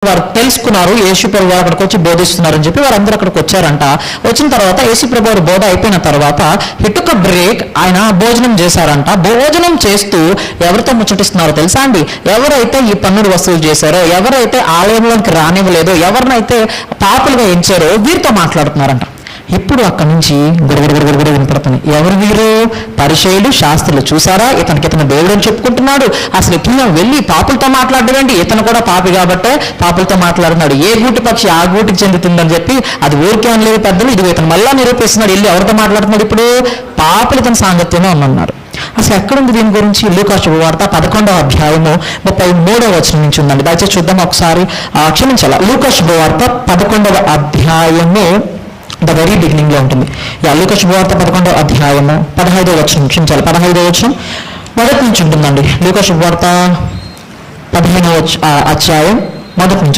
వారు తెలుసుకున్నారు యేసు ప్రభు అక్కడికి వచ్చి బోధిస్తున్నారని చెప్పి వారందరూ అక్కడికి వచ్చారంట. వచ్చిన తర్వాత యేసు ప్రభు వారి బోధ అయిపోయిన తర్వాత హిట్టుక బ్రేక్, ఆయన భోజనం చేశారంట. భోజనం చేస్తూ ఎవరితో ముచ్చటిస్తున్నారో తెలుసా అండి? ఎవరైతే ఈ పన్నులు వసూలు చేశారో, ఎవరైతే ఆలయంలోకి రానివ్వలేదో, ఎవరినైతే పాపులుగా ఎంచారో వీరితో మాట్లాడుతున్నారంట. ఇప్పుడు అక్కడి నుంచి గుడగుడ వినపడుతుంది. ఎవరు వీరు? పరిసయ్యులు, శాస్త్రులు. చూసారా, ఇతను దేవుడు అని చెప్పుకుంటున్నాడు, అసలు ఇట్లా వెళ్ళి పాపులతో మాట్లాడడండి, ఇతను కూడా పాపి కాబట్టే పాపులతో మాట్లాడుతున్నాడు. ఏ గూటి పక్షి ఆ గూటికి చెందుతుందని చెప్పి అది ఊరికే అనలేదు పెద్దలు. ఇది ఇతను మళ్ళా నిరూపిస్తున్నాడు. వెళ్ళి ఎవరితో మాట్లాడుతున్నాడు? ఇప్పుడు పాపులు ఇతని సాంగత్యమే ఉన్నారు. అసలు ఎక్కడుంది దీని గురించి? లూకా శుభవార్త 11వ అధ్యాయము 33వ వచనం నుంచి ఉందండి. దయచేసి చూద్దాం ఒకసారి. క్షమించాల, లూకా శుభవార్త 11వ అధ్యాయము ద వెరీ బిగినింగ్ లో ఉంటుంది. లూకా శుభవార్త 11వ అధ్యాయము 15వ వచనం, క్షమించాలి 15వ వచనం మొదటి నుంచి ఉంటుందండి. లూకా శుభవార్త 15వ అధ్యాయం మొదటి నుంచి